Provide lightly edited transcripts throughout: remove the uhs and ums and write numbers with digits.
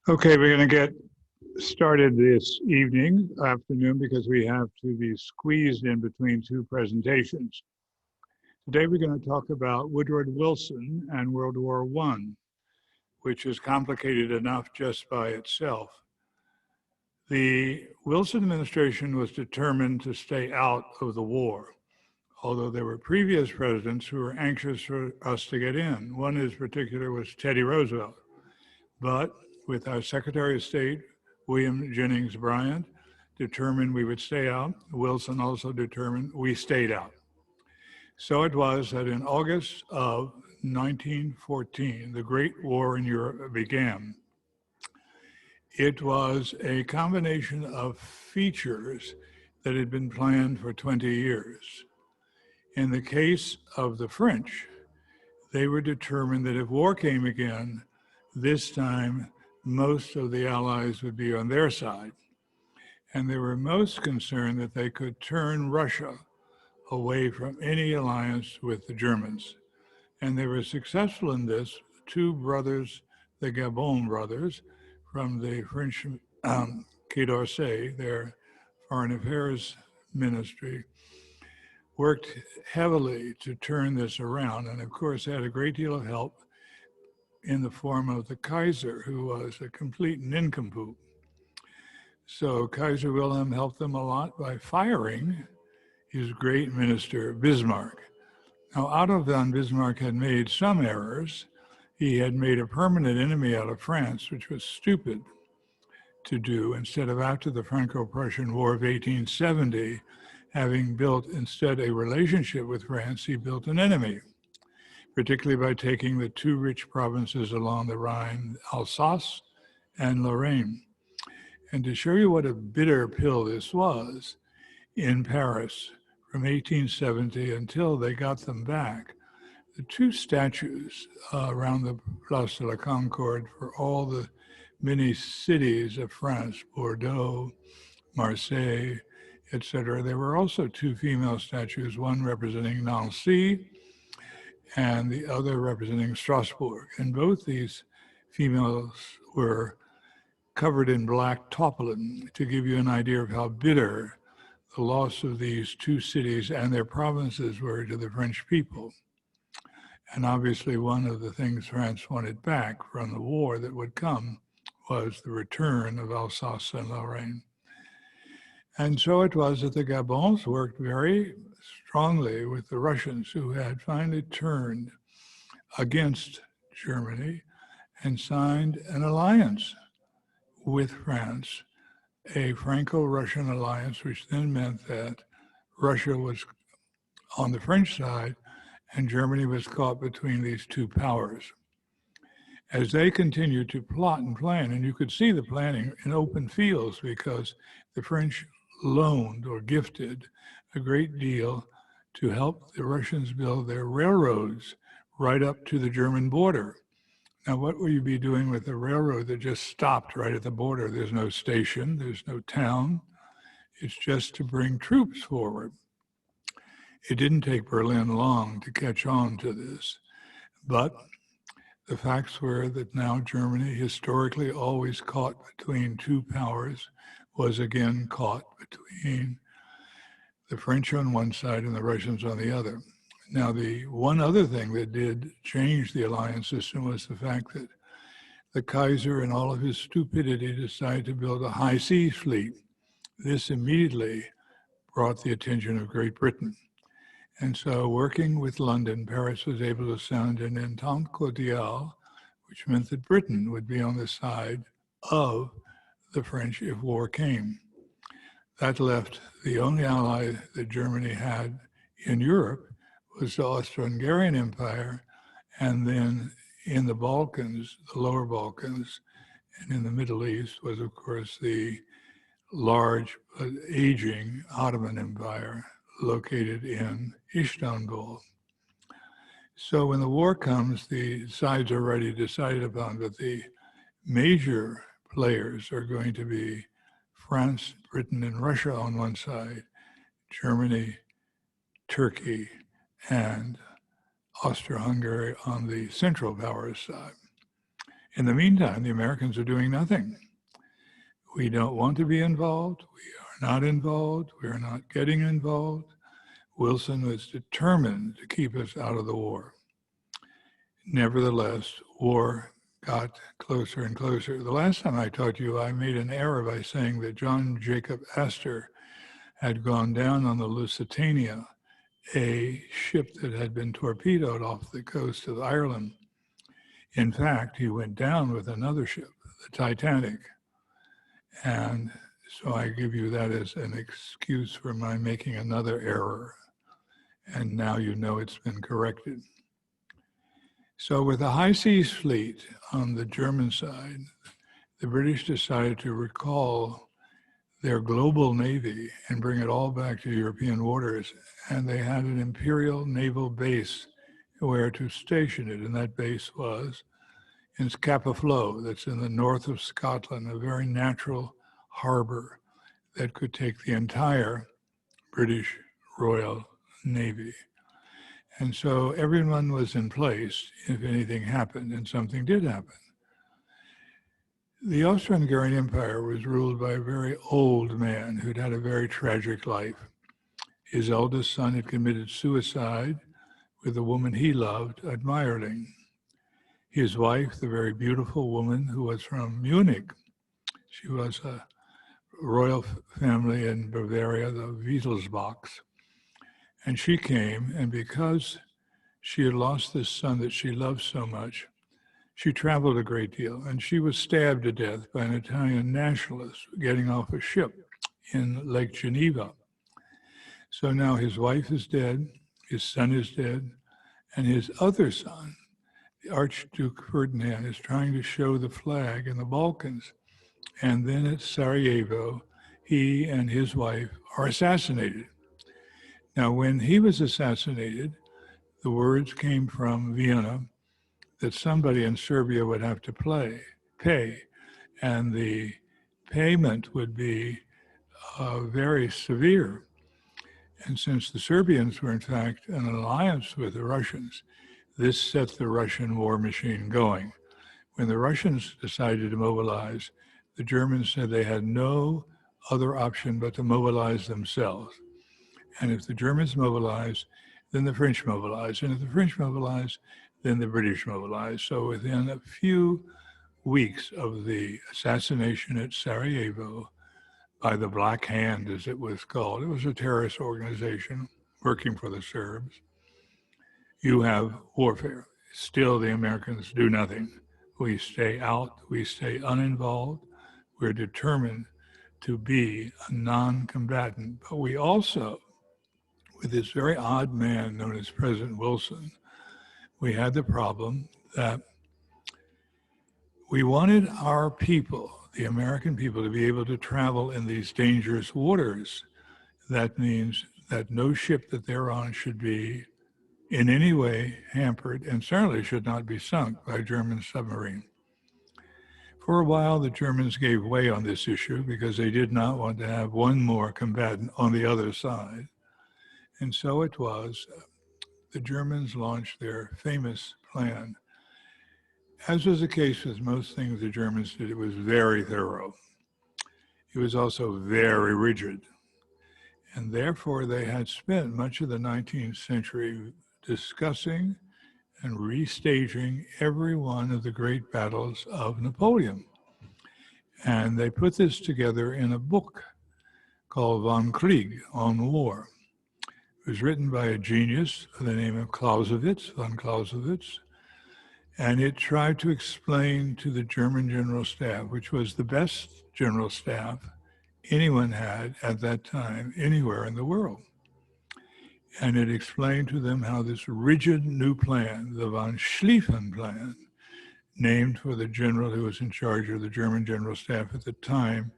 Okay, we're going to get started this afternoon, because we have to be squeezed in between two presentations. Today we're going to talk about Woodrow Wilson and World War I, which is complicated enough just by itself. The Wilson administration was determined to stay out of the war, although there were previous presidents who were anxious for us to get in. One in particular was Teddy Roosevelt. But with our Secretary of State, William Jennings Bryan, determined we would stay out. Wilson also determined we stayed out. So it was that in August of 1914, the Great War in Europe began. It was a combination of features that had been planned for 20 years. In the case of the French, they were determined that if war came again, this time most of the Allies would be on their side. And they were most concerned that they could turn Russia away from any alliance with the Germans. And they were successful in this. Two brothers, the Gabon brothers, from the French Quai d'Orsay, their foreign affairs ministry, worked heavily to turn this around. And of course, had a great deal of help in the form of the Kaiser, who was a complete nincompoop. So Kaiser Wilhelm helped them a lot by firing his great minister, Bismarck. Now, Otto von Bismarck had made some errors. He had made a permanent enemy out of France, which was stupid to do. Instead of, after the Franco-Prussian War of 1870, having built instead a relationship with France, he built an enemy, particularly by taking the two rich provinces along the Rhine, Alsace and Lorraine. And to show you what a bitter pill this was, in Paris from 1870 until they got them back, the two statues around the Place de la Concorde for all the many cities of France, Bordeaux, Marseille, etc. There were also two female statues, one representing Nancy and the other representing Strasbourg. And both these females were covered in black tarpaulin, to give you an idea of how bitter the loss of these two cities and their provinces were to the French people. And obviously one of the things France wanted back from the war that would come was the return of Alsace and Lorraine. And so it was that the Gabons worked very strongly with the Russians, who had finally turned against Germany and signed an alliance with France, a Franco-Russian alliance, which then meant that Russia was on the French side and Germany was caught between these two powers. As they continued to plot and plan, and you could see the planning in open fields, because the French loaned or gifted a great deal to help the Russians build their railroads right up to the German border. Now, what will you be doing with a railroad that just stopped right at the border? There's no station, there's no town. It's just to bring troops forward. It didn't take Berlin long to catch on to this, but the facts were that now Germany, historically always caught between two powers, was again caught between the French on one side and the Russians on the other. Now, the one other thing that did change the alliance system was the fact that the Kaiser, in all of his stupidity, decided to build a high seas fleet. This immediately brought the attention of Great Britain. And so, working with London, Paris was able to sound an entente cordiale, which meant that Britain would be on the side of the French if war came. That left the only ally that Germany had in Europe was the Austro-Hungarian Empire, and then in the Balkans, the lower Balkans, and in the Middle East was, of course, the large but aging Ottoman Empire located in Istanbul. So when the war comes, the sides are already decided upon, but the major players are going to be France, Britain, and Russia on one side, Germany, Turkey, and Austro-Hungary on the Central Powers side. In the meantime, the Americans are doing nothing. We don't want to be involved. We are not involved. We are not getting involved. Wilson was determined to keep us out of the war. Nevertheless, war got closer and closer. The last time I talked to you, I made an error by saying that John Jacob Astor had gone down on the Lusitania, a ship that had been torpedoed off the coast of Ireland. In fact, he went down with another ship, the Titanic. And so I give you that as an excuse for my making another error. And now you know it's been corrected. So with the High Seas Fleet on the German side, the British decided to recall their global navy and bring it all back to European waters. And they had an imperial naval base where to station it. And that base was in Scapa Flow, that's in the north of Scotland, a very natural harbor that could take the entire British Royal Navy. And so everyone was in place if anything happened, and something did happen. The Austro-Hungarian Empire was ruled by a very old man who'd had a very tragic life. His eldest son had committed suicide with a woman he loved, admiring. His wife, the very beautiful woman who was from Munich, she was a royal family in Bavaria, the Wittelsbachs. And she came, and because she had lost this son that she loved so much, she traveled a great deal, and she was stabbed to death by an Italian nationalist getting off a ship in Lake Geneva. So now his wife is dead, his son is dead, and his other son, the Archduke Ferdinand, is trying to show the flag in the Balkans. And then at Sarajevo, he and his wife are assassinated. Now, when he was assassinated, the words came from Vienna that somebody in Serbia would have to pay, and the payment would be very severe. And since the Serbians were in fact in an alliance with the Russians, this set the Russian war machine going. When the Russians decided to mobilize, the Germans said they had no other option but to mobilize themselves. And if the Germans mobilized, then the French mobilized. And if the French mobilized, then the British mobilized. So within a few weeks of the assassination at Sarajevo by the Black Hand, as it was called, it was a terrorist organization working for the Serbs, you have warfare. Still, the Americans do nothing. We stay out, we stay uninvolved. We're determined to be a non-combatant. But we also, with this very odd man known as President Wilson, we had the problem that we wanted our people, the American people, to be able to travel in these dangerous waters. That means that no ship that they're on should be in any way hampered, and certainly should not be sunk by a German submarine. For a while, the Germans gave way on this issue because they did not want to have one more combatant on the other side. And so it was, the Germans launched their famous plan. As was the case with most things the Germans did, it was very thorough. It was also very rigid. And therefore, they had spent much of the 19th century discussing and restaging every one of the great battles of Napoleon. And they put this together in a book called Von Krieg, On War. It was written by a genius by the name of Clausewitz, von Clausewitz, and it tried to explain to the German General Staff, which was the best general staff anyone had at that time anywhere in the world. And it explained to them how this rigid new plan, the von Schlieffen plan, named for the general who was in charge of the German General Staff at the time,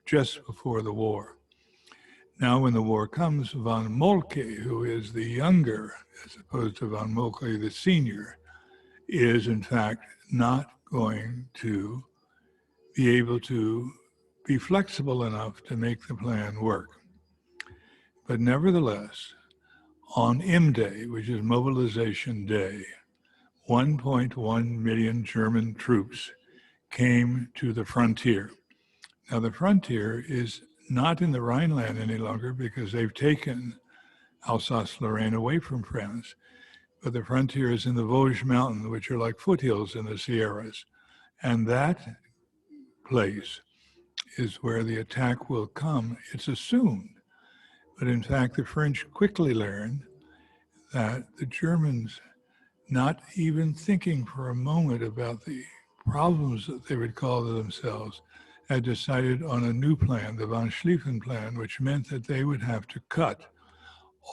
just before the war. Now, when the war comes, von Moltke, who is the younger, as opposed to von Moltke, the senior, is in fact not going to be able to be flexible enough to make the plan work. But nevertheless, on M Day, which is Mobilization Day, 1.1 million German troops came to the frontier. Now, the frontier is not in the Rhineland any longer because they've taken Alsace-Lorraine away from France, but the frontier is in the Vosges Mountains, which are like foothills in the Sierras. And that place is where the attack will come, it's assumed. But in fact, the French quickly learned that the Germans, not even thinking for a moment about the problems that they would call to themselves, had decided on a new plan, the von Schlieffen plan, which meant that they would have to cut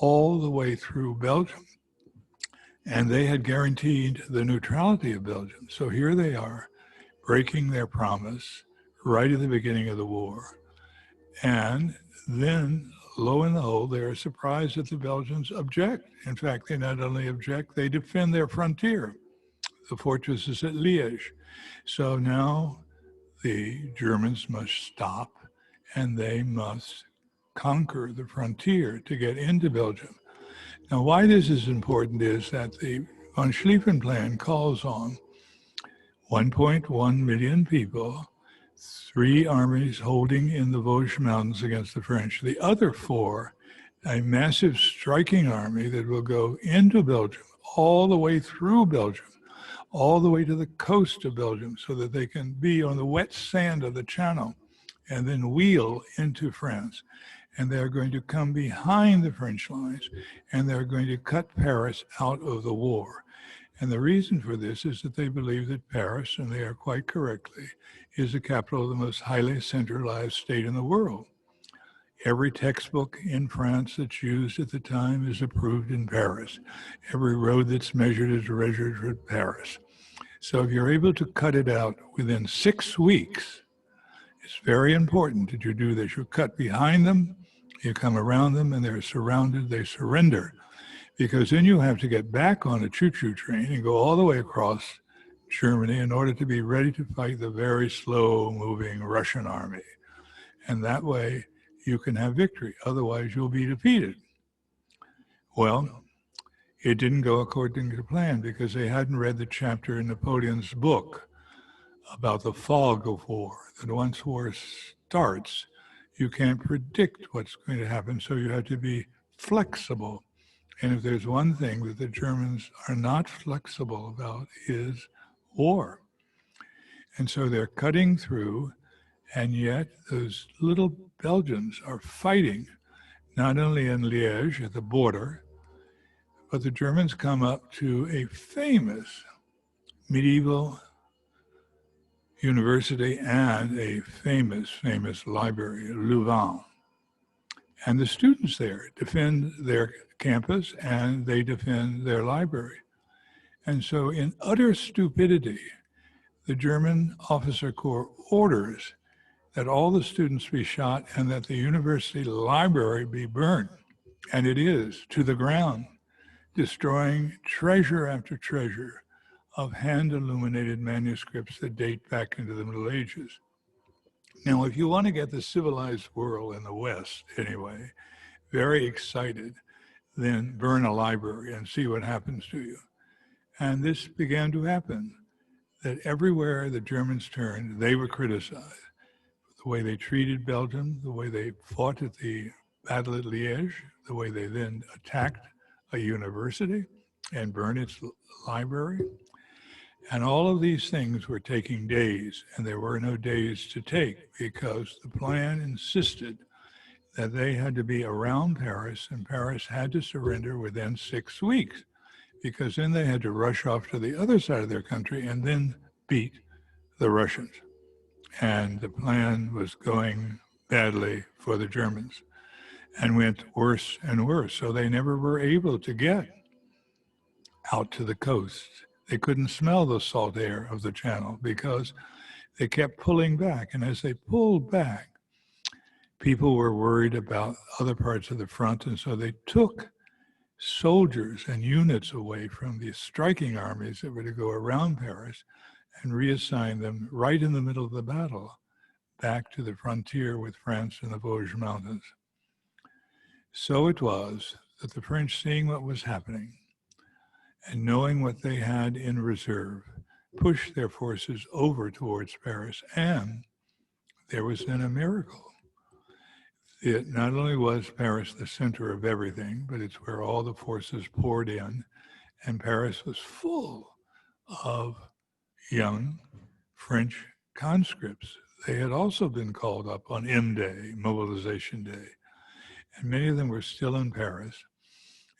all the way through Belgium. And they had guaranteed the neutrality of Belgium. So here they are, breaking their promise right at the beginning of the war. And then, lo and behold, they are surprised that the Belgians object. In fact, they not only object, they defend their frontier. The fortress is at Liège. So now the Germans must stop and they must conquer the frontier to get into Belgium. Now, why this is important is that the von Schlieffen plan calls on 1.1 million people, 3 armies holding in the Vosges Mountains against the French. The other 4, a massive striking army that will go into Belgium, all the way through Belgium, all the way to the coast of Belgium, so that they can be on the wet sand of the Channel and then wheel into France. And they're going to come behind the French lines, and they're going to cut Paris out of the war. And the reason for this is that they believe that Paris, and they are quite correctly, is the capital of the most highly centralized state in the world. Every textbook in France that's used at the time is approved in Paris. Every road that's measured is measured in Paris. So if you're able to cut it out within 6 weeks, it's very important that you do this. You cut behind them, you come around them, and they're surrounded, they surrender. Because then you have to get back on a choo-choo train and go all the way across Germany in order to be ready to fight the very slow-moving Russian army. And that way you can have victory. Otherwise, you'll be defeated. Well, it didn't go according to plan because they hadn't read the chapter in Napoleon's book about the fog of war, that once war starts, you can't predict what's going to happen, so you have to be flexible. And if there's one thing that the Germans are not flexible about is war. And so they're cutting through, and yet those little Belgians are fighting, not only in Liège at the border, but the Germans come up to a famous medieval university and a famous library, Louvain. And the students there defend their campus and they defend their library. And so in utter stupidity, the German officer corps orders that all the students be shot and that the university library be burned. And it is, to the ground, destroying treasure after treasure of hand-illuminated manuscripts that date back into the Middle Ages. Now, if you want to get the civilized world in the West, anyway, very excited, then burn a library and see what happens to you. And this began to happen, that everywhere the Germans turned, they were criticized. The way they treated Belgium, the way they fought at the Battle at Liège, the way they then attacked a university and burned its library. And all of these things were taking days, and there were no days to take because the plan insisted that they had to be around Paris, and Paris had to surrender within 6 weeks, because then they had to rush off to the other side of their country and then beat the Russians. And the plan was going badly for the Germans and went worse and worse. So they never were able to get out to the coast. They couldn't smell the salt air of the Channel because they kept pulling back. And as they pulled back, people were worried about other parts of the front. And so they took soldiers and units away from the striking armies that were to go around Paris and reassigned them right in the middle of the battle back to the frontier with France in the Vosges Mountains. So it was that the French, seeing what was happening, and knowing what they had in reserve, pushed their forces over towards Paris. And there was then a miracle. It not only was Paris the center of everything, but it's where all the forces poured in, and Paris was full of young French conscripts. They had also been called up on M Day, Mobilization Day, and many of them were still in Paris.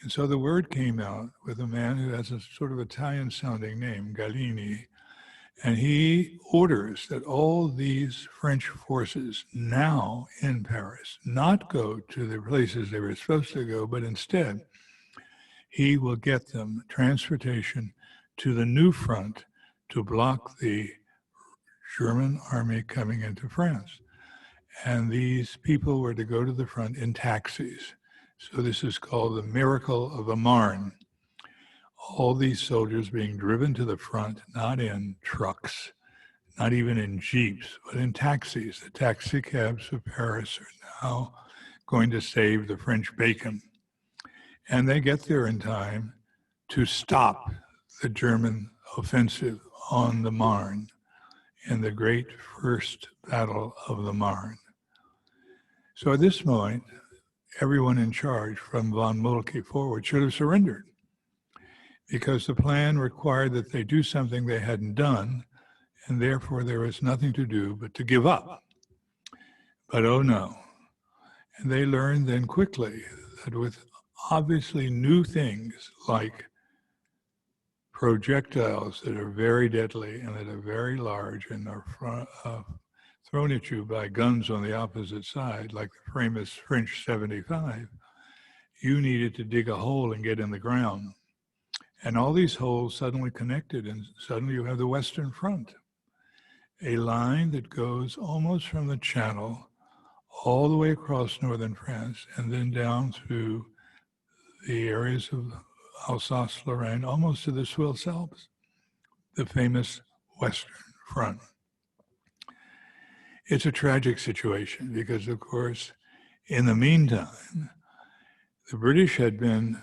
And so the word came out with a man who has a sort of Italian-sounding name, Gallieni, and he orders that all these French forces now in Paris not go to the places they were supposed to go, but instead he will get them transportation to the new front to block the German army coming into France. And these people were to go to the front in taxis. So this is called the miracle of the Marne. All these soldiers being driven to the front, not in trucks, not even in jeeps, but in taxis. The taxi cabs of Paris are now going to save the French bacon. And they get there in time to stop the German offensive on the Marne in the great first battle of the Marne. So at this point, everyone in charge from von Moltke forward should have surrendered, because the plan required that they do something they hadn't done, and therefore there was nothing to do but to give up. But oh no. And they learned then quickly that with obviously new things like projectiles that are very deadly and that are very large and are thrown at you by guns on the opposite side, like the famous French 75, you needed to dig a hole and get in the ground. And all these holes suddenly connected, and suddenly you have the Western Front, a line that goes almost from the Channel all the way across northern France and then down through the areas of Alsace-Lorraine, almost to the Swiss Alps, the famous Western Front. It's a tragic situation because, of course, in the meantime, the British had been,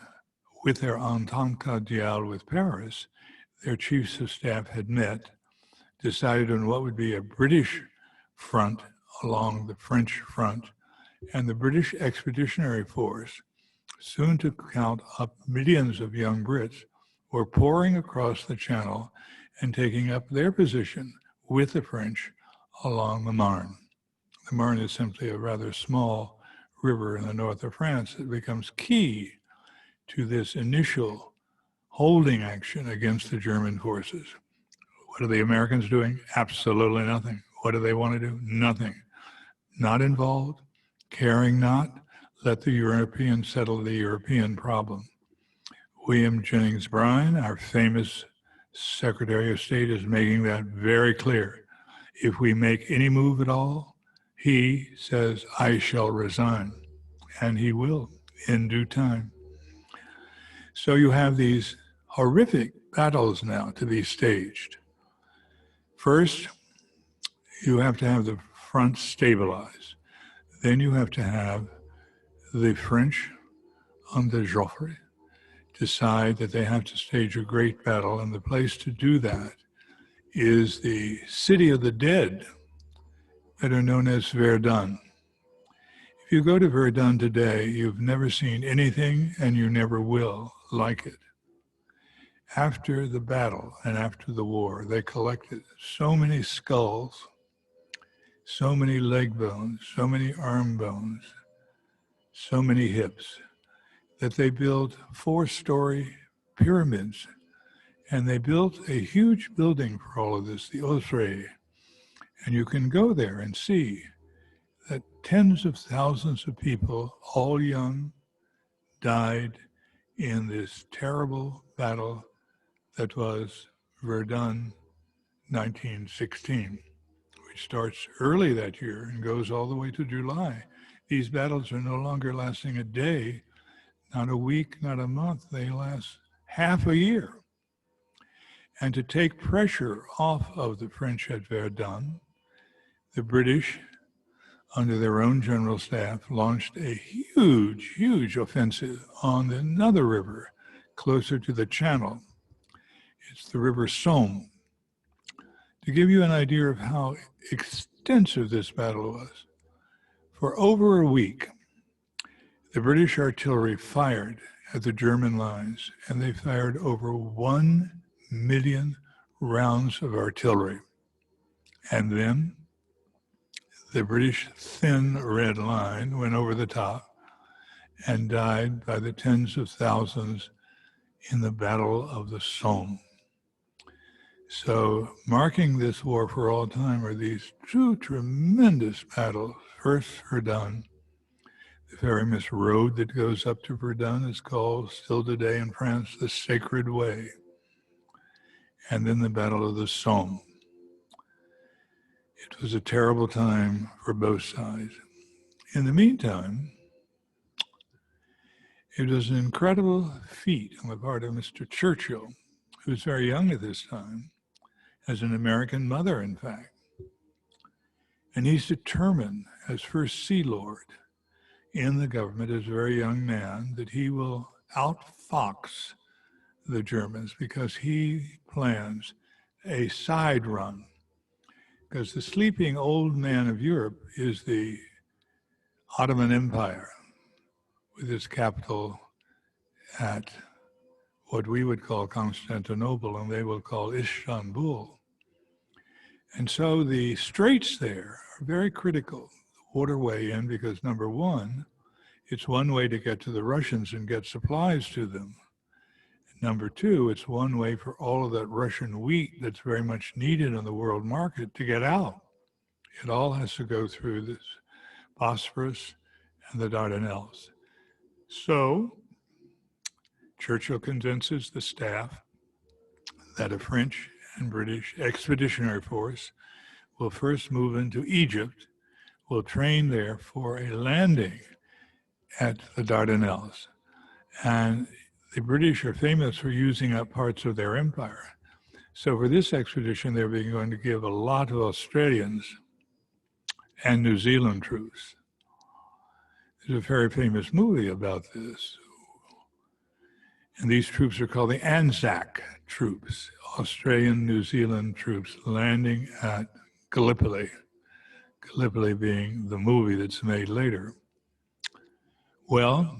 with their entente cordiale with Paris, their chiefs of staff had met, decided on what would be a British front along the French front, and the British Expeditionary Force, soon to count up millions of young Brits, were pouring across the Channel and taking up their position with the French along the Marne. The Marne is simply a rather small river in the north of France that becomes key to this initial holding action against the German forces. What are the Americans doing? Absolutely nothing. What do they want to do? Nothing. Not involved, caring not, let the Europeans settle the European problem. William Jennings Bryan, our famous Secretary of State, is making that very clear. If we make any move at all, he says, I shall resign. And he will in due time. So you have these horrific battles now to be staged. First, you have to have the front stabilized. Then you have to have the French under Joffre decide that they have to stage a great battle, and the place to do that is the city of the dead that are known as Verdun. If you go to Verdun today, you've never seen anything, and you never will, like it. After the battle and after the war, they collected so many skulls, so many leg bones, so many arm bones, so many hips, that they built 4-story pyramids. And they built a huge building for all of this, the Ossuaire. And you can go there and see that tens of thousands of people, all young, died in this terrible battle that was Verdun 1916, which starts early that year and goes all the way to July. These battles are no longer lasting a day, not a week, not a month. They last half a year. And to take pressure off of the French at Verdun, the British, under their own general staff, launched a huge, huge offensive on another river closer to the Channel, It's the River Somme. To give you an idea of how extensive this battle was, for over a week, the British artillery fired at the German lines, and they fired over 1 million rounds of artillery. And then the British thin red line went over the top and died by the tens of thousands in the Battle of the Somme. So marking this war for all time are these two tremendous battles. First, Verdun. The famous road that goes up to Verdun is called, still today in France, the Sacred Way. And then the Battle of the Somme. It was a terrible time for both sides. In the meantime, it was an incredible feat on the part of Mr. Churchill, who was very young at this time, as an American mother, in fact. And he's determined, as First Sea Lord in the government, as a very young man, that he will outfox the Germans because he plans a side run. Because the sleeping old man of Europe is the Ottoman Empire, with its capital at what we would call Constantinople and they will call Istanbul. And so the straits there are very critical, the waterway in, because number one, it's one way to get to the Russians and get supplies to them. Number two, it's one way for all of that Russian wheat that's very much needed on the world market to get out. It all has to go through this Bosphorus and the Dardanelles. So Churchill convinces the staff that a French and British expeditionary force will first move into Egypt, will train there for a landing at the Dardanelles. And the British are famous for using up parts of their empire. So for this expedition, they're going to give a lot of Australians and New Zealand troops. There's a very famous movie about this. And these troops are called the Anzac troops, Australian, New Zealand troops landing at Gallipoli, Gallipoli being the movie that's made later. Well,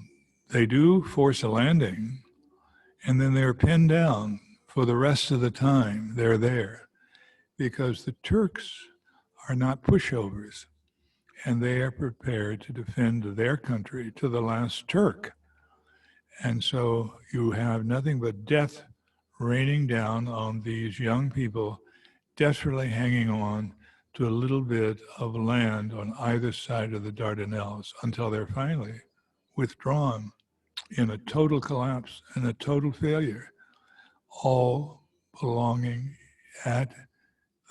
they do force a landing, and then they're pinned down for the rest of the time they're there, because the Turks are not pushovers, and they are prepared to defend their country to the last Turk. And so you have nothing but death raining down on these young people, desperately hanging on to a little bit of land on either side of the Dardanelles until they're finally withdrawn in a total collapse and a total failure, all belonging at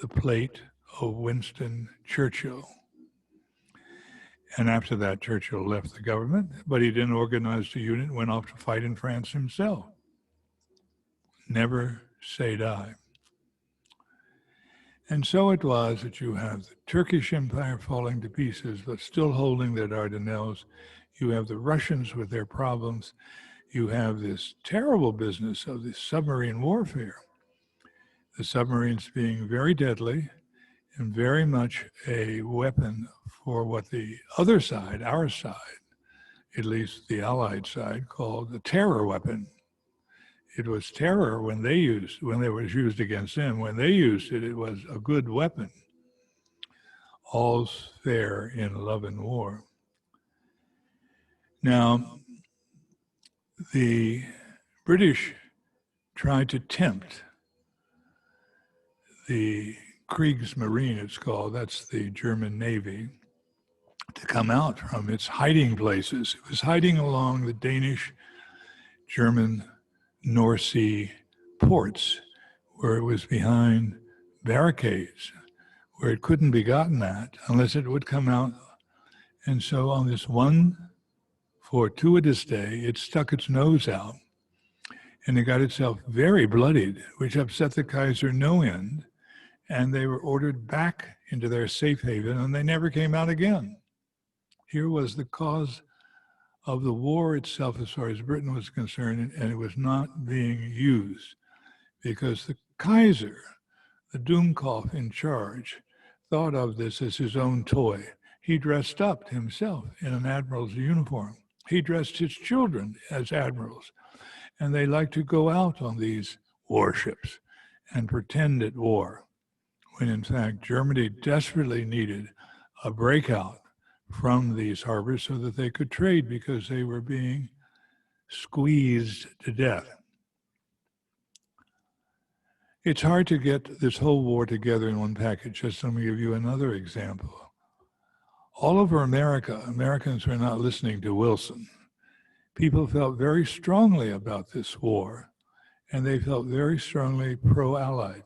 the plate of Winston Churchill. And after that, Churchill left the government, but he didn't organize the unit, went off to fight in France himself. Never say die. And so it was that you have the Turkish Empire falling to pieces, but still holding the Dardanelles. You have the Russians with their problems. You have this terrible business of the submarine warfare. The submarines being very deadly and very much a weapon for what the other side, our side, at least the Allied side, called the terror weapon. It was terror when it was used against them. When they used it, it was a good weapon. All's fair in love and war. Now, the British tried to tempt the Kriegsmarine, it's called, that's the German Navy, to come out from its hiding places. It was hiding along the Danish, German, North Sea ports, where it was behind barricades, where it couldn't be gotten at unless it would come out. And so on this one fortuitous day, it stuck its nose out and it got itself very bloodied, which upset the Kaiser no end. And they were ordered back into their safe haven and they never came out again. Here was the cause of the war itself as far as Britain was concerned, and it was not being used because the Kaiser, the Doomkopf in charge, thought of this as his own toy. He dressed up himself in an admiral's uniform. He dressed his children as admirals, and they liked to go out on these warships and pretend at war, when in fact Germany desperately needed a breakout from these harbors so that they could trade, because they were being squeezed to death. It's hard to get this whole war together in one package. Just let me give you another example. All over America, Americans were not listening to Wilson. People felt very strongly about this war, and they felt very strongly pro-Allied.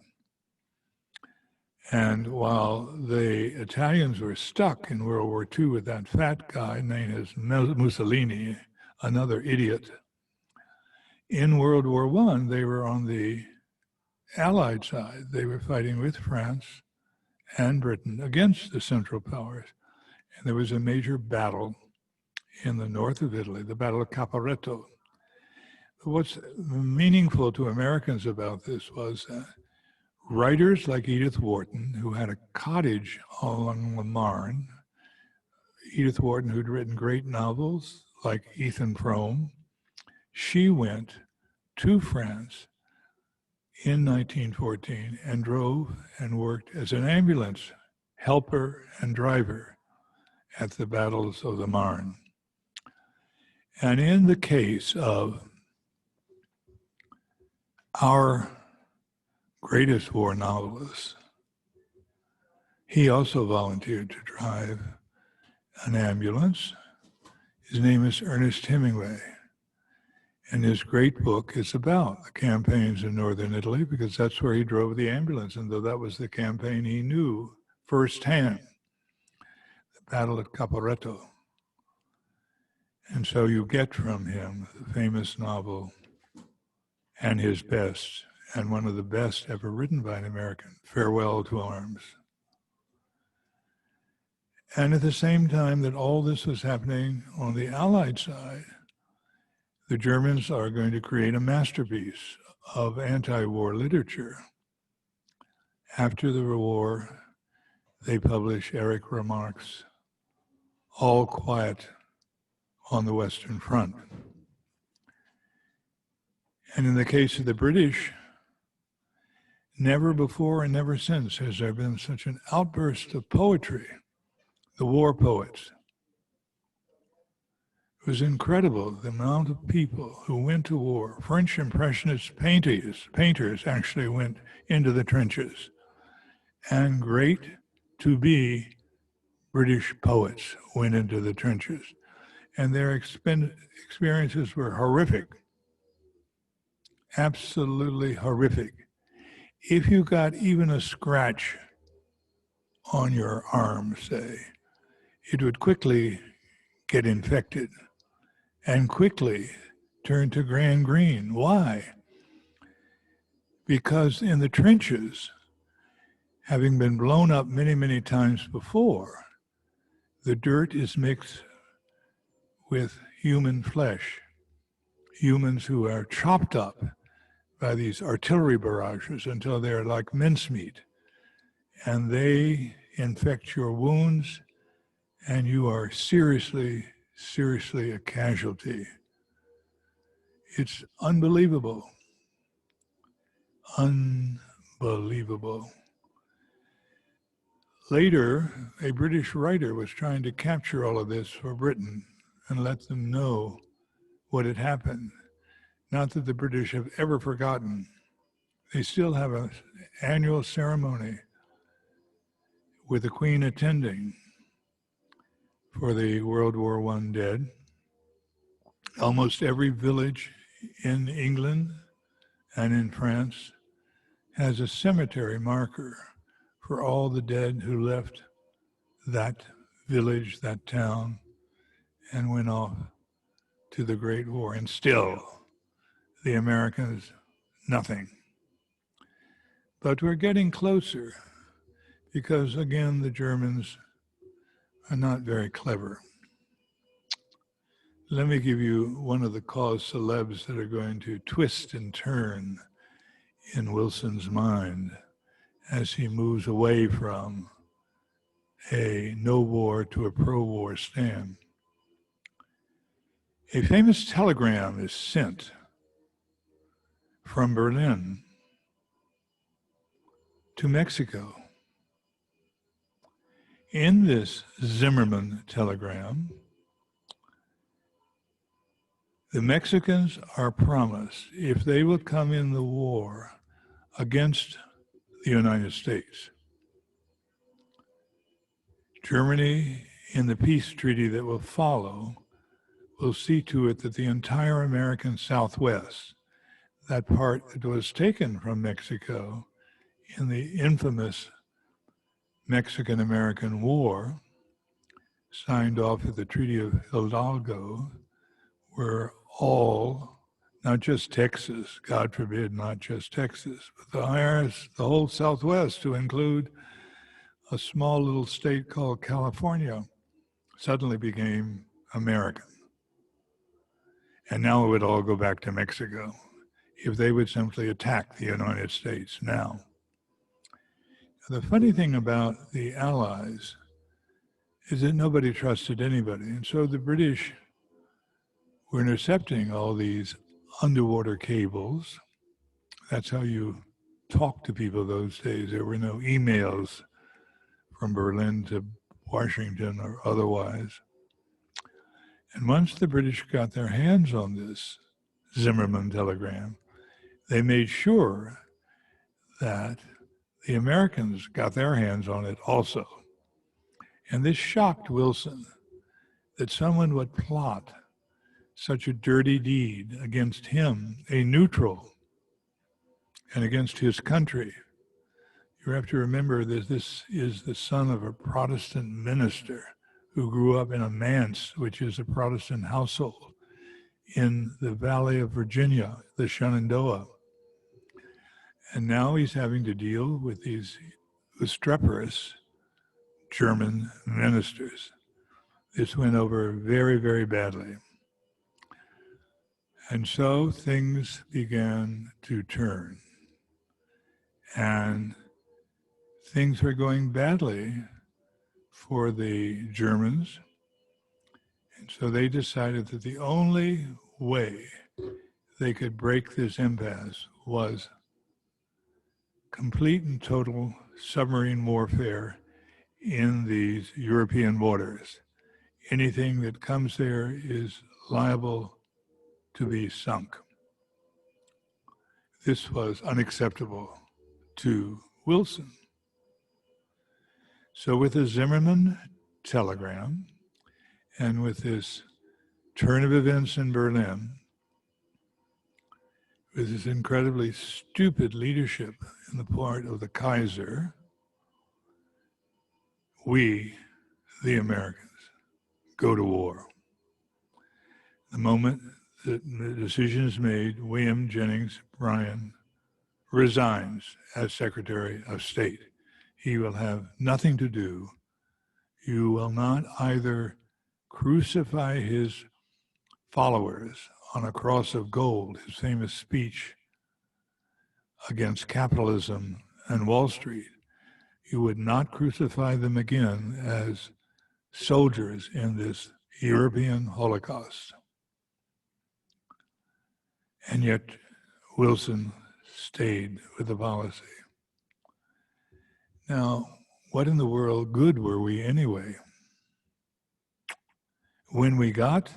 And while the Italians were stuck in World War II with that fat guy named as Mussolini, another idiot, in World War I, they were on the Allied side. They were fighting with France and Britain against the Central Powers. And there was a major battle in the north of Italy, the Battle of Caporetto. What's meaningful to Americans about this was that writers like Edith Wharton, who had a cottage along the Marne, Edith Wharton, who'd written great novels like Ethan Frome, she went to France in 1914 and drove and worked as an ambulance helper and driver at the battles of the Marne. And in the case of our greatest war novelist, he also volunteered to drive an ambulance. His name is Ernest Hemingway. And his great book is about the campaigns in northern Italy, because that's where he drove the ambulance. And though that was the campaign he knew firsthand, the Battle at Caporetto. And so you get from him the famous novel and his best, and one of the best ever written by an American, Farewell to Arms. And at the same time that all this was happening on the Allied side, the Germans are going to create a masterpiece of anti-war literature. After the war, they publish Erich Remarque's All Quiet on the Western Front. And in the case of the British, never before and never since has there been such an outburst of poetry, the war poets. It was incredible, the amount of people who went to war. French Impressionist painters actually went into the trenches. And great to be British poets went into the trenches. And their experiences were horrific, absolutely horrific. If you got even a scratch on your arm, say, it would quickly get infected and quickly turn to gangrene. Why? Because in the trenches, having been blown up many, many times before, the dirt is mixed with human flesh, humans who are chopped up by these artillery barrages until they're like mincemeat, and they infect your wounds, and you are seriously a casualty. It's unbelievable. Unbelievable. Later, a British writer was trying to capture all of this for Britain and let them know what had happened. Not that the British have ever forgotten. They still have an annual ceremony with the Queen attending for the World War I dead. Almost every village in England and in France has a cemetery marker for all the dead who left that village, that town, and went off to the Great War. And still, the Americans, nothing. But we're getting closer because, again, the Germans are not very clever. Let me give you one of the cause celebs that are going to twist and turn in Wilson's mind as he moves away from a no war to a pro-war stand. A famous telegram is sent from Berlin to Mexico. In this Zimmerman telegram, the Mexicans are promised, if they will come in the war against the United States, Germany, in the peace treaty that will follow, will see to it that the entire American Southwest, that part that was taken from Mexico in the infamous Mexican-American War, signed off at the Treaty of Hidalgo, were all, not just Texas, God forbid, not just Texas, but the whole Southwest, to include a small little state called California, suddenly became American. And now it would all go back to Mexico if they would simply attack the United States now. The funny thing about the Allies is that nobody trusted anybody. And so the British were intercepting all these underwater cables. That's how you talk to people those days. There were no emails from Berlin to Washington or otherwise. And once the British got their hands on this Zimmerman telegram, they made sure that the Americans got their hands on it also. And this shocked Wilson, that someone would plot such a dirty deed against him, a neutral, and against his country. You have to remember that this is the son of a Protestant minister who grew up in a manse, which is a Protestant household, in the Valley of Virginia, the Shenandoah. And now he's having to deal with these obstreperous German ministers. This went over very, very badly. And so things began to turn. And things were going badly for the Germans. And so they decided that the only way they could break this impasse was complete and total submarine warfare in these European waters. Anything that comes there is liable to be sunk. This was unacceptable to Wilson. So with the Zimmerman telegram and with this turn of events in Berlin, with this incredibly stupid leadership on the part of the Kaiser, we, the Americans, go to war. The moment that the decision is made, William Jennings Bryan resigns as Secretary of State. He will have nothing to do. You will not either crucify his followers on a cross of gold, his famous speech against capitalism and Wall Street. You would not crucify them again as soldiers in this European Holocaust. And yet Wilson stayed with the policy. Now, what in the world good were we anyway? When we got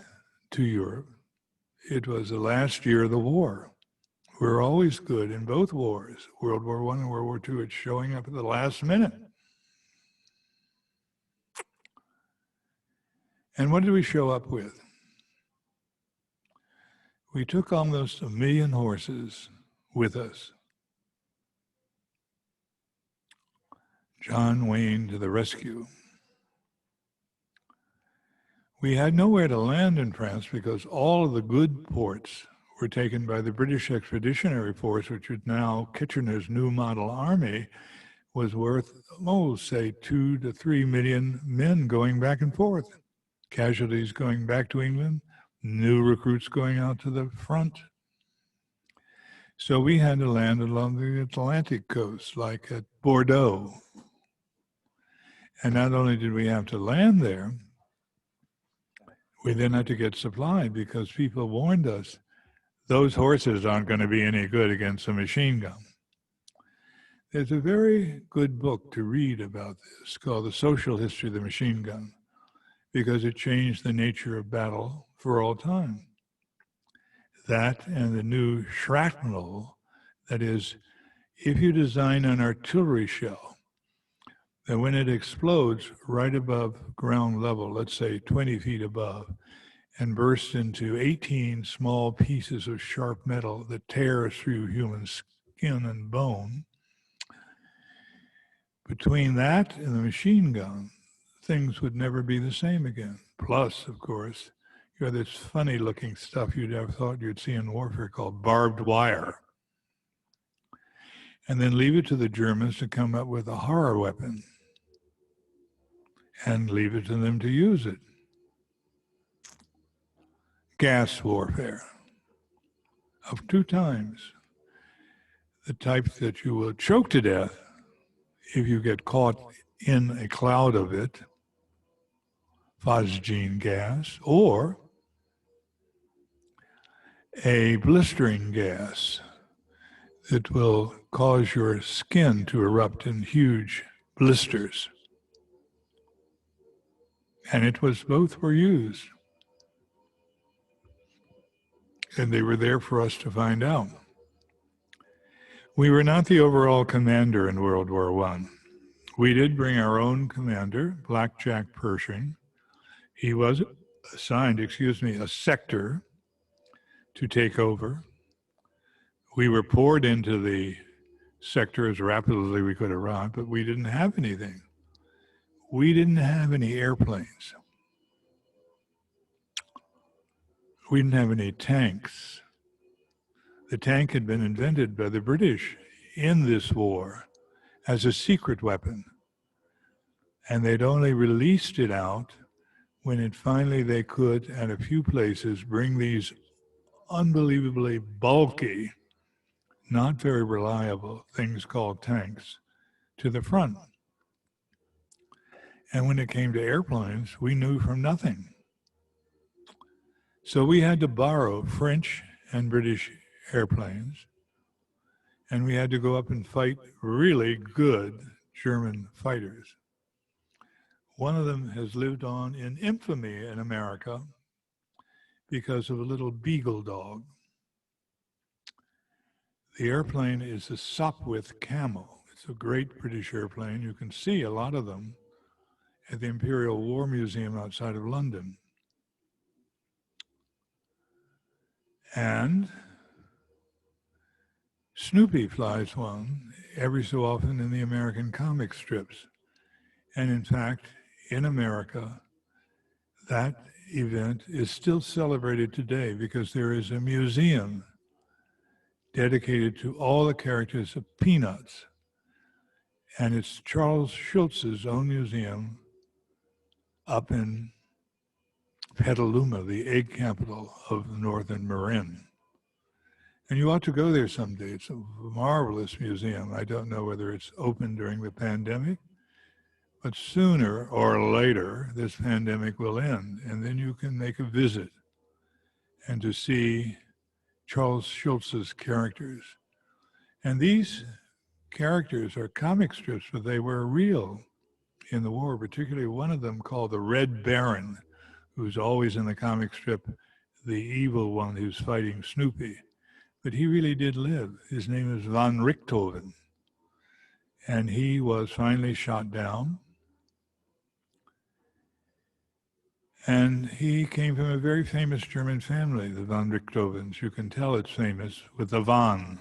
to Europe, it was the last year of the war. We were always good in both wars, World War I and World War II. It's showing up at the last minute. And what did we show up with? We took almost 1 million horses with us. John Wayne to the rescue. We had nowhere to land in France because all of the good ports were taken by the British Expeditionary Force, which is now Kitchener's new model army, was worth, say 2 to 3 million men going back and forth. Casualties going back to England, new recruits going out to the front. So we had to land along the Atlantic coast, like at Bordeaux. And not only did we have to land there, we then had to get supplied because people warned us those horses aren't going to be any good against a machine gun. There's a very good book to read about this called The Social History of the Machine Gun, because it changed the nature of battle for all time. That and the new shrapnel, that is, if you design an artillery shell, then when it explodes right above ground level, let's say 20 feet above, and bursts into 18 small pieces of sharp metal that tear through human skin and bone, between that and the machine gun, things would never be the same again. Plus, of course, you have this funny looking stuff you'd never thought you'd see in warfare called barbed wire. And then leave it to the Germans to come up with a horror weapon and leave it to them to use it. Gas warfare of two types. The type that you will choke to death if you get caught in a cloud of it, phosgene gas, or a blistering gas that will cause your skin to erupt in huge blisters. And it was both were used. And they were there for us to find out. We were not the overall commander in World War I. We did bring our own commander, Blackjack Pershing. He was assigned, a sector to take over. We were poured into the sector as rapidly as we could arrive, but we didn't have anything. We didn't have any airplanes. We didn't have any tanks. The tank had been invented by the British in this war as a secret weapon. And they'd only released it out when they could, at a few places, bring these unbelievably bulky, not very reliable things called tanks to the front. And when it came to airplanes, we knew from nothing. So we had to borrow French and British airplanes, and we had to go up and fight really good German fighters. One of them has lived on in infamy in America because of a little beagle dog. The airplane is a Sopwith Camel. It's a great British airplane. You can see a lot of them at the Imperial War Museum outside of London. And Snoopy flies one every so often in the American comic strips. And in fact, in America, that event is still celebrated today because there is a museum dedicated to all the characters of Peanuts. And it's Charles Schulz's own museum up in Petaluma, the egg capital of northern Marin. And you ought to go there someday. It's a marvelous museum. I don't know whether it's open during the pandemic, but sooner or later, this pandemic will end. And then you can make a visit and to see Charles Schulz's characters. And these characters are comic strips, but they were real in the war, particularly one of them called the Red Baron, who's always in the comic strip, the evil one who's fighting Snoopy. But he really did live. His name is von Richthofen. And he was finally shot down. And he came from a very famous German family, the von Richthofens. You can tell it's famous with the von.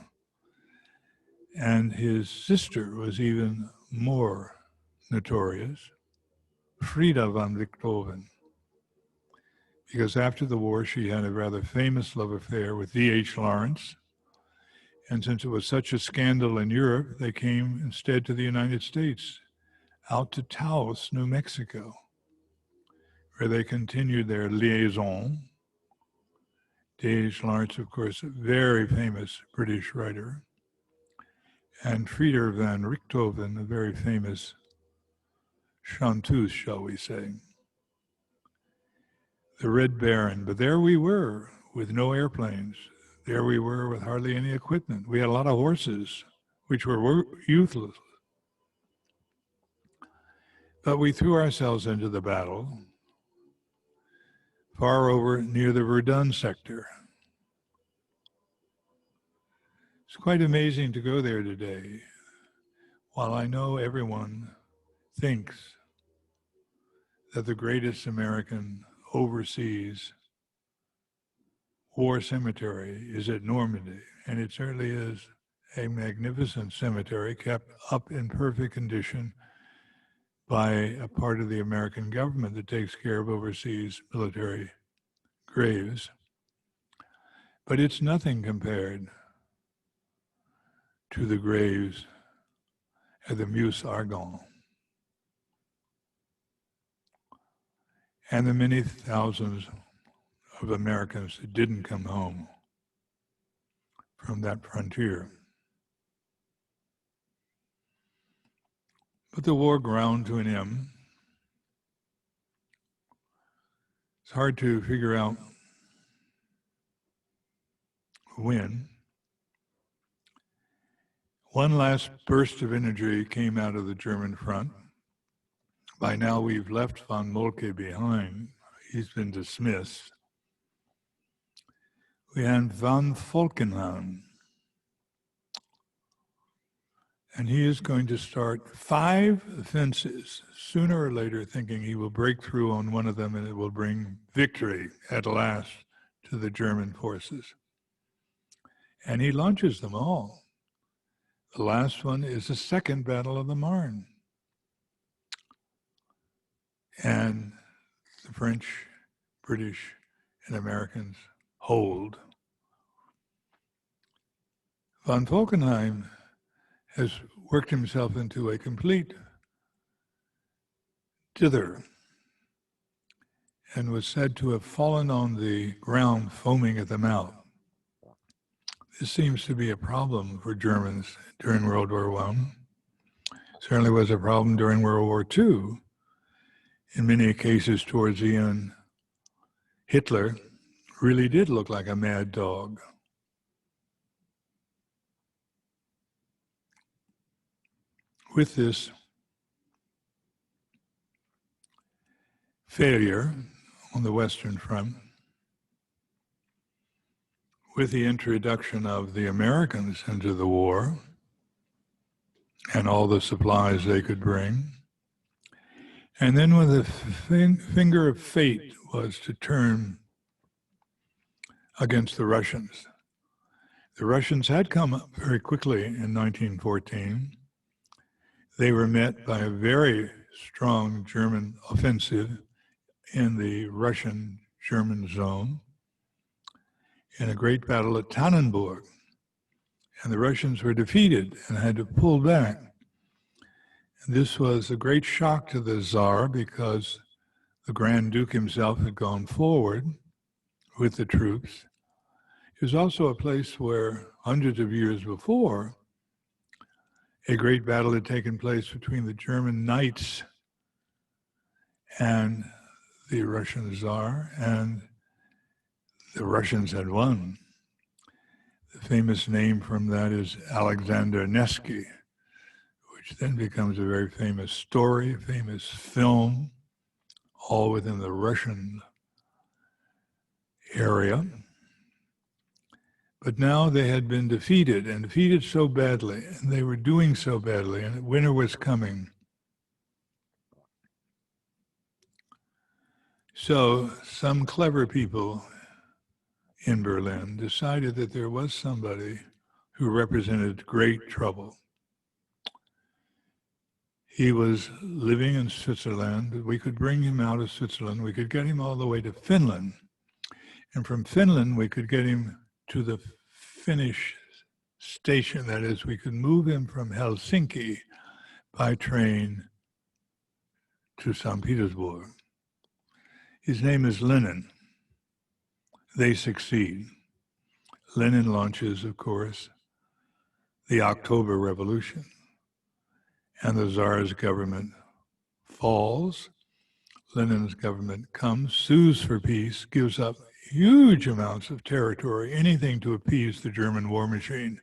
And his sister was even more notorious, Frieda von Richthofen. Because after the war, she had a rather famous love affair with D.H. Lawrence. And since it was such a scandal in Europe, they came instead to the United States, out to Taos, New Mexico, where they continued their liaison. D.H. Lawrence, of course, a very famous British writer, and Frieder van Richthofen, a very famous chanteuse, shall we say. The Red Baron. But there we were with no airplanes. There we were with hardly any equipment. We had a lot of horses, which were useless. But we threw ourselves into the battle far over near the Verdun sector. It's quite amazing to go there today. While I know everyone thinks that the greatest American overseas war cemetery is at Normandy, and it certainly is a magnificent cemetery kept up in perfect condition by a part of the American government that takes care of overseas military graves. But it's nothing compared to the graves at the Meuse Argonne and the many thousands of Americans that didn't come home from that frontier. But the war ground to an end. It's hard to figure out when. One last burst of energy came out of the German front. By now we've left von Moltke behind. He's been dismissed. We had von Falkenhayn, and he is going to start 5 offensives, sooner or later thinking he will break through on one of them and it will bring victory at last to the German forces. And he launches them all. The last one is the Second Battle of the Marne. And the French, British, and Americans hold. Von Falkenhayn has worked himself into a complete dither and was said to have fallen on the ground foaming at the mouth. This seems to be a problem for Germans during World War I. Certainly was a problem during World War II. In many cases towards the end, Hitler really did look like a mad dog. With this failure on the Western Front, with the introduction of the Americans into the war and all the supplies they could bring, and then when the finger of fate was to turn against the Russians. The Russians had come up very quickly in 1914. They were met by a very strong German offensive in the Russian-German zone in a great battle at Tannenberg. And the Russians were defeated and had to pull back. And this was a great shock to the Tsar because the Grand Duke himself had gone forward with the troops. It was also a place where hundreds of years before, a great battle had taken place between the German knights and the Russian Tsar, and the Russians had won. The famous name from that is Alexander Nevsky, which then becomes a very famous story, a famous film, all within the Russian area. But now they had been defeated, and defeated so badly, and they were doing so badly, and winter was coming. So some clever people in Berlin decided that there was somebody who represented great trouble. He was living in Switzerland, but we could bring him out of Switzerland. We could get him all the way to Finland. And from Finland, we could get him to the Finnish station. That is, we could move him from Helsinki by train to St. Petersburg. His name is Lenin. they succeed. Lenin launches, of course, the October Revolution, and the Tsar's government falls. Lenin's government comes, sues for peace, gives up huge amounts of territory, anything to appease the German war machine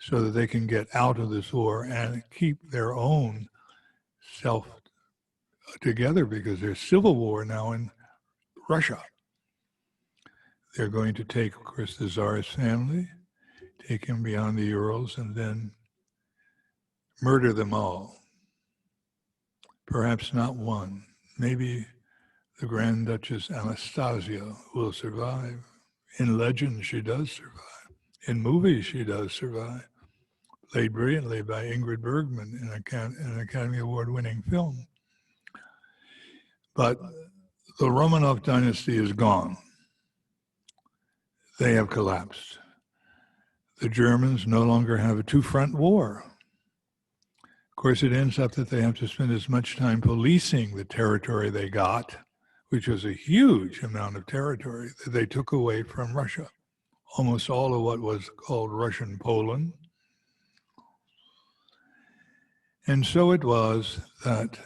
so that they can get out of this war and keep their own self together, because there's civil war now in Russia. They're going to take, of course, the Tsar's family, take him beyond the Urals, and then murder them all. Perhaps not one. Maybe the Grand Duchess Anastasia will survive. In legend, she does survive. In movies, she does survive. Played brilliantly by Ingrid Bergman in an Academy Award-winning film. But the Romanov dynasty is gone. They have collapsed. The Germans no longer have a two-front war. Of course, it ends up that they have to spend as much time policing the territory they got, which was a huge amount of territory that they took away from Russia. Almost all of what was called Russian Poland. And so it was that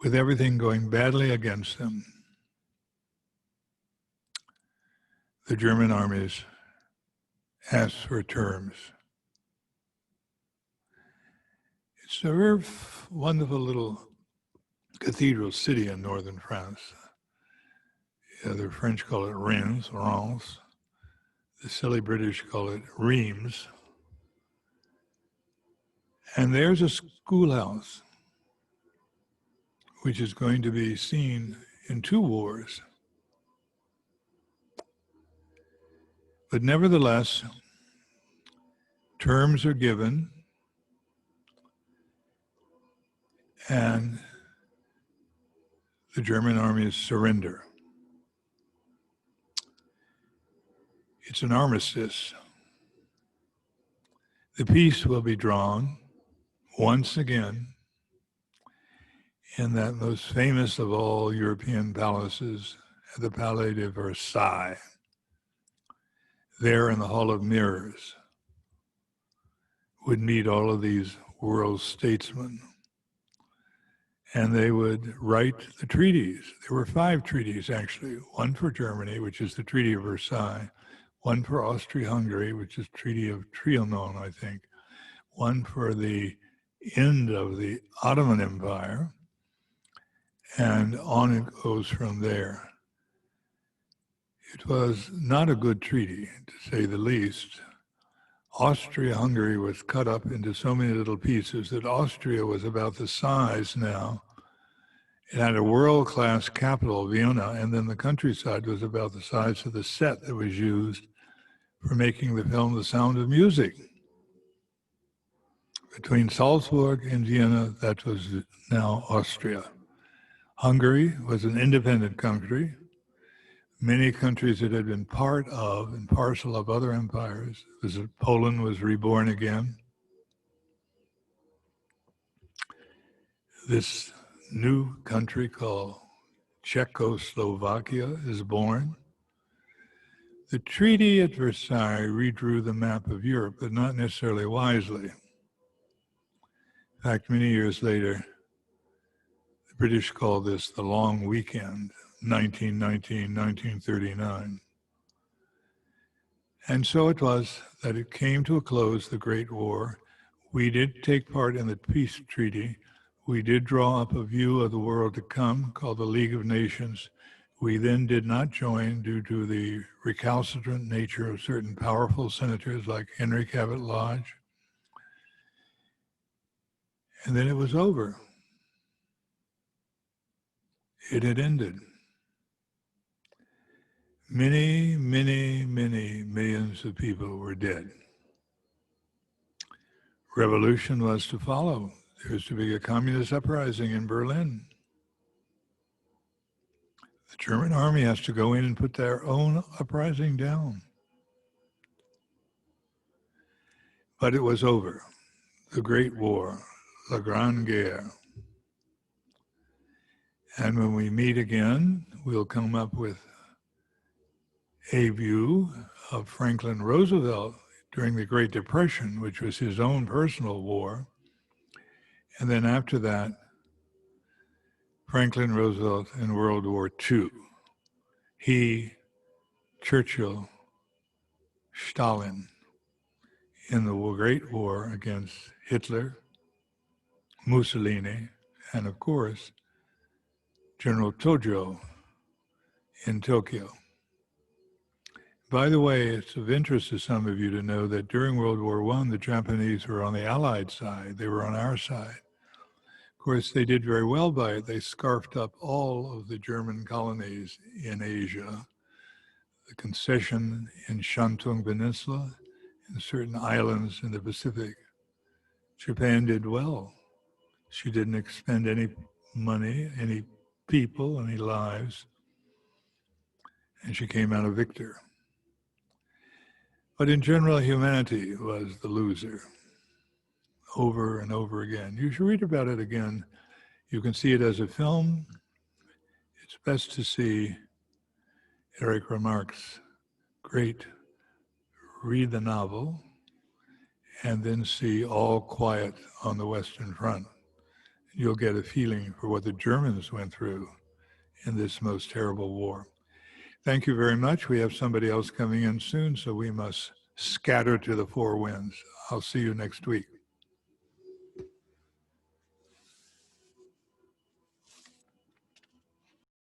with everything going badly against them, the German armies asked for terms. It's a very wonderful little cathedral city in northern France. The French call it Reims. The silly British call it Reims. And there's a schoolhouse which is going to be seen in two wars. But nevertheless, terms are given, and the German armies surrender. It's an armistice. The peace will be drawn once again in that most famous of all European palaces, the Palais de Versailles. There in the Hall of Mirrors would meet all of these world statesmen, and they would write the treaties. There were 5 treaties, actually. One for Germany, which is the Treaty of Versailles. One for Austria-Hungary, which is Treaty of Trianon, I think. One for the end of the Ottoman Empire, and on it goes from there. It was not a good treaty, to say the least. Austria-Hungary was cut up into so many little pieces that Austria was about the size now. It had a world-class capital, Vienna, and then the countryside was about the size of the set that was used for making the film The Sound of Music. Between Salzburg and Vienna, that was now Austria. Hungary was an independent country. Many countries that had been part of and parcel of other empires. Poland was reborn again. This new country called Czechoslovakia is born. The treaty at Versailles redrew the map of Europe, but not necessarily wisely. In fact, many years later, the British called this the Long Weekend, 1919, 1939. And so it was that it came to a close, the Great War. We did take part in the peace treaty. We did draw up a view of the world to come called the League of Nations. We then did not join due to the recalcitrant nature of certain powerful senators like Henry Cabot Lodge. And then it was over. It had ended. Many, many, many millions of people were dead. Revolution was to follow. There was to be a communist uprising in Berlin. The German army has to go in and put their own uprising down. But it was over. The Great War, La Grande Guerre. And when we meet again, we'll come up with a view of Franklin Roosevelt during the Great Depression, which was his own personal war. And then after that, Franklin Roosevelt in World War II. He, Churchill, Stalin in the Great War against Hitler, Mussolini, and of course, General Tojo in Tokyo. By the way, it's of interest to some of you to know that during World War I, the Japanese were on the Allied side. They were on our side. Of course, they did very well by it. They scarfed up all of the German colonies in Asia, the concession in Shantung Peninsula, and certain islands in the Pacific. Japan did well. She didn't expend any money, any people, any lives, and she came out a victor. But in general, humanity was the loser over and over again. You should read about it again. You can see it as a film. It's best to see Eric Remarque's great read the novel and then see All Quiet on the Western Front. You'll get a feeling for what the Germans went through in this most terrible war. Thank you very much. We have somebody else coming in soon, so we must scatter to the four winds. I'll see you next week.